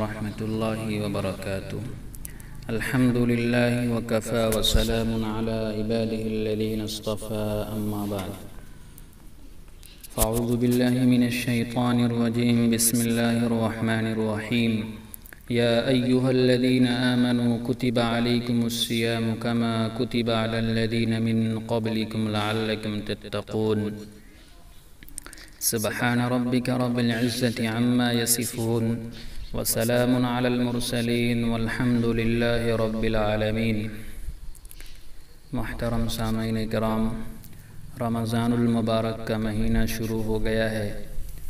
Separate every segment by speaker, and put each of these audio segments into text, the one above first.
Speaker 1: ورحمة الله وبركاته. الحمد لله وكفى وسلام على عباده الذين اصطفى أما بعد. فأعوذ بالله من الشيطان الرجيم. بسم الله الرحمن الرحيم. يا أيها الذين آمنوا كتب عليكم الصيام كما كتب على الذين من قبلكم لعلكم تتقون. سبحان ربك رب العزة عما يصفون وسلام على المرسلين والحمد لله رب العالمين. محترم سامعین کرام، رمضان المبارک کا مہینہ شروع ہو گیا ہے.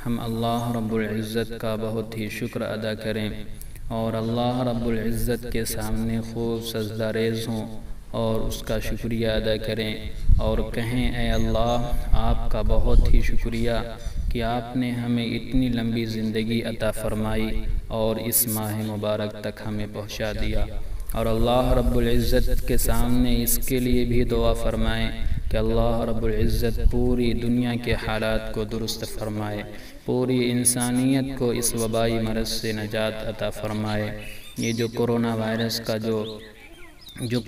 Speaker 1: ہم اللہ رب العزت کا بہت ہی شکر ادا کریں اور اللہ رب العزت کے سامنے خوب سجدہ ریز ہوں اور اس کا شکریہ ادا کریں اور کہیں اے اللہ آپ کا بہت ہی شکریہ کہ آپ نے ہمیں اتنی لمبی زندگی عطا فرمائی اور اس ماہ مبارک تک ہمیں پہنچا دیا. اور اللہ رب العزت کے سامنے اس کے لیے بھی دعا فرمائیں کہ اللہ رب العزت پوری دنیا کے حالات کو درست فرمائے، پوری انسانیت کو اس وبائی مرض سے نجات عطا فرمائے. یہ جو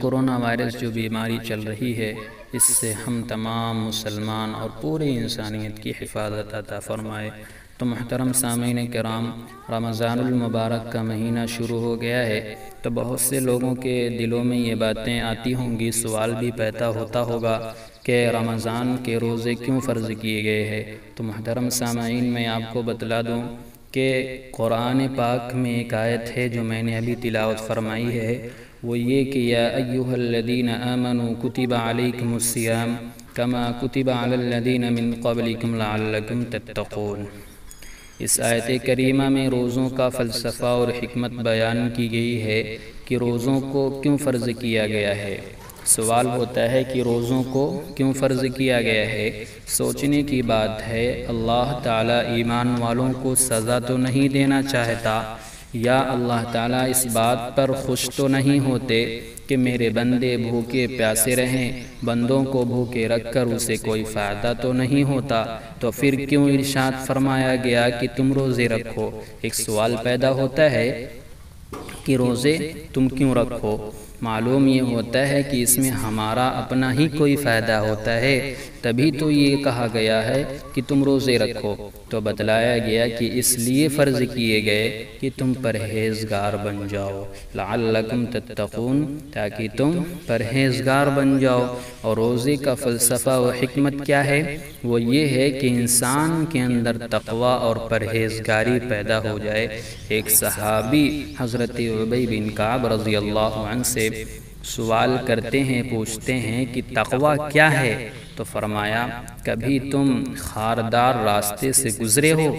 Speaker 1: کرونا وائرس جو بیماری چل رہی ہے، اس سے ہم تمام مسلمان اور پوری انسانیت کی حفاظت عطا فرمائے. تو محترم سامعین کرام، رمضان المبارک کا مہینہ شروع ہو گیا ہے تو بہت سے لوگوں کے دلوں میں یہ باتیں آتی ہوں گی، سوال بھی پیدا ہوتا ہوگا کہ رمضان کے روزے کیوں فرض کیے گئے ہیں. تو محترم سامعین، میں آپ کو بتلا دوں کہ قرآن پاک میں ایک آیت ہے جو میں نے ابھی تلاوت فرمائی ہے، وہ یہ کہ یا ایھا الذین آمنوا کتب علیکم الصیام کما کتب علی الذین من قبلکم لعلکم تتقون. اس آیت کریمہ میں روزوں کا فلسفہ اور حکمت بیان کی گئی ہے کہ روزوں کو کیوں فرض کیا گیا ہے. سوال ہوتا ہے کہ روزوں کو کیوں فرض کیا گیا ہے. سوچنے کی بات ہے، اللہ تعالیٰ ایمان والوں کو سزا تو نہیں دینا چاہتا، یا اللہ تعالیٰ اس بات پر خوش تو نہیں ہوتے کہ میرے بندے بھوکے پیاسے رہیں، بندوں کو بھوکے رکھ کر اسے کوئی فائدہ تو نہیں ہوتا، تو پھر کیوں ارشاد فرمایا گیا کہ تم روزے رکھو. ایک سوال پیدا ہوتا ہے کہ روزے تم کیوں رکھو. معلوم یہ ہوتا ہے کہ اس میں ہمارا اپنا ہی کوئی فائدہ ہوتا ہے، تبھی تو یہ کہا گیا ہے کہ تم روزے رکھو. تو بتلایا گیا کہ اس لیے فرض کیے گئے کہ تم پرہیزگار بن جاؤ، لعلکم تتقون، تاکہ تم پرہیزگار بن جاؤ. اور روزے کا فلسفہ و حکمت کیا ہے؟ وہ یہ ہے کہ انسان کے اندر تقوی اور پرہیزگاری پیدا ہو جائے. ایک صحابی حضرت ابی بن کعب رضی اللہ عنہ سے سوال کرتے ہیں، پوچھتے ہیں کہ تقوی کیا ہے؟ تو فرمایا کبھی تم خاردار راستے سے گزرے ہو؟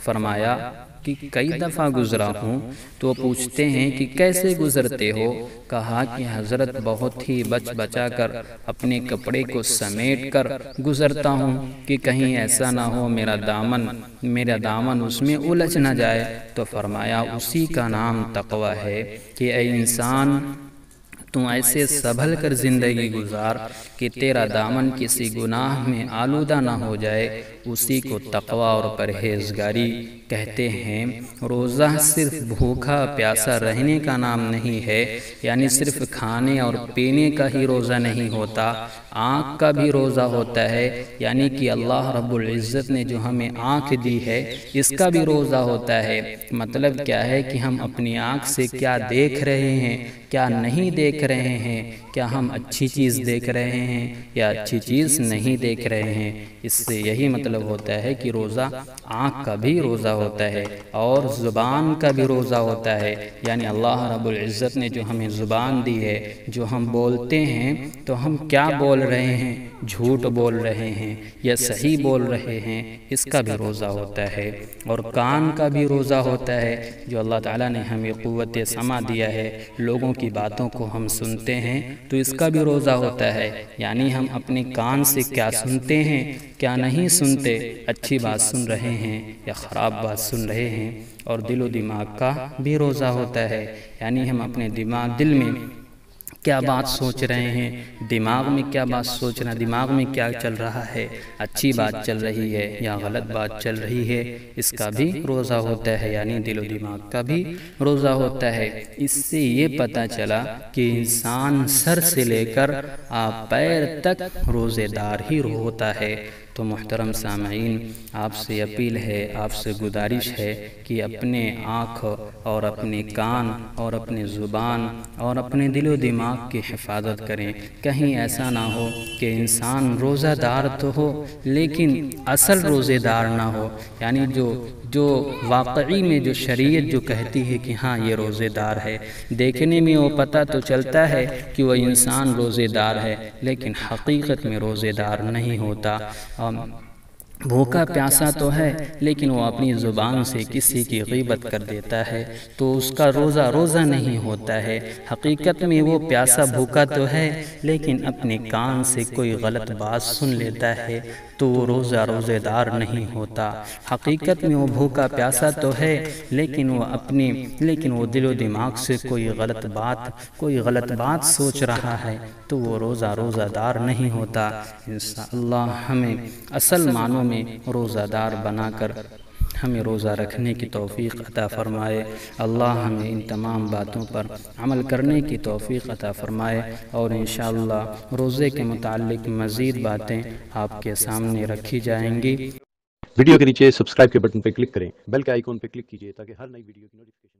Speaker 1: فرمایا کہ کئی دفعہ گزرا ہوں. تو پوچھتے ہیں کہ کیسے گزرتے ہو؟ کہا کہ حضرت بہت ہی بچا کر اپنے کپڑے کو سمیٹ کر گزرتا ہوں کہ کہیں ایسا نہ ہو میرا دامن اس میں الجھ نہ جائے. تو فرمایا اسی کا نام تقوی ہے کہ اے انسان، تو ایسے سنبھل کر زندگی گزار کہ تیرا دامن کسی گناہ میں آلودہ نہ ہو جائے. اسی کو تقوی اور پرہیزگاری کہتے ہیں. روزہ صرف بھوکا پیاسا رہنے کا نام نہیں ہے، یعنی صرف کھانے اور پینے کا ہی روزہ نہیں ہوتا، آنکھ کا بھی روزہ ہوتا ہے. یعنی کہ اللہ رب العزت نے جو ہمیں آنکھ دی ہے اس کا بھی روزہ ہوتا ہے. مطلب کیا ہے کہ ہم اپنی آنکھ سے کیا دیکھ رہے ہیں، کیا نہیں دیکھ رہے ہیں، کیا ہم اچھی چیز دیکھ رہے ہیں یا اچھی چیز نہیں دیکھ رہے ہیں. اس سے یہی مطلب ہوتا ہے کہ روزہ آنکھ کا بھی روزہ ہوتا ہے اور زبان کا بھی روزہ ہوتا ہے. یعنی اللہ رب العزت نے جو ہمیں زبان دی ہے، جو ہم بولتے ہیں تو ہم کیا بول رہے ہیں، جھوٹ بول رہے ہیں یا صحیح بول رہے ہیں، اس کا بھی روزہ ہوتا ہے. اور کان کا بھی روزہ ہوتا ہے، جو اللہ تعالیٰ نے ہمیں قوت سمع دیا ہے، لوگوں کی باتوں کو ہم سنتے ہیں تو اس کا بھی روزہ ہوتا ہے. یعنی ہم اپنے کان سے کیا سنتے ہیں، کیا نہیں سنتے، اچھی بات سن رہے ہیں یا خراب بات سن رہے ہیں. اور دل و دماغ کا بھی روزہ ہوتا ہے، یعنی ہم اپنے دل میں کیا بات سوچ رہے ہیں، دماغ میں کیا بات سوچنا، دماغ میں کیا چل رہا ہے، اچھی بات چل رہی ہے یا غلط بات چل رہی ہے، اس کا بھی روزہ ہوتا ہے، یعنی دل و دماغ کا بھی روزہ ہوتا ہے۔ اس سے یہ پتہ چلا کہ انسان سر سے لے کر پیر تک روزے دار ہی ہوتا ہے۔ تو محترم سامعین، آپ سے اپیل ہے، آپ سے گزارش ہے کہ اپنے آنکھ اور اپنے کان اور اپنے زبان اور اپنے دل و دماغ کی حفاظت کریں۔ کہیں ایسا نہ ہو کہ انسان روزہ دار تو ہو لیکن اصل روزے دار نہ ہو، یعنی جو واقعی میں جو شریعت جو کہتی ہے کہ ہاں یہ روزے دار ہے، دیکھنے میں وہ پتہ تو چلتا ہے کہ وہ انسان روزے دار ہے لیکن حقیقت میں روزے دار نہیں ہوتا۔ بھوکا پیاسا تو ہے لیکن وہ اپنی زبان سے کسی کی غیبت کر دیتا ہے تو اس کا روزہ نہیں ہوتا ہے۔ حقیقت میں وہ پیاسا بھوکا تو ہے لیکن اپنے کان سے کوئی غلط بات سن لیتا ہے تو وہ روزے دار نہیں ہوتا۔ حقیقت میں وہ بھوکا پیاسا تو ہے لیکن وہ دل و دماغ سے کوئی غلط بات سوچ رہا ہے تو وہ روزہ دار نہیں ہوتا۔ انشاءاللہ ہمیں اصل معنوں میں روزہ دار بنا کر ہمیں روزہ رکھنے کی توفیق عطا فرمائے۔ اللہ ہمیں ان تمام باتوں پر عمل کرنے کی توفیق عطا فرمائے، اور انشاءاللہ روزے کے متعلق مزید باتیں آپ کے سامنے رکھی جائیں گی۔
Speaker 2: ویڈیو کے نیچے سبسکرائب کے بٹن پہ کلک کریں، بیل کے آئیکن پہ کلک کیجئے تاکہ ہر نئی ویڈیو کی نوٹیفکیشن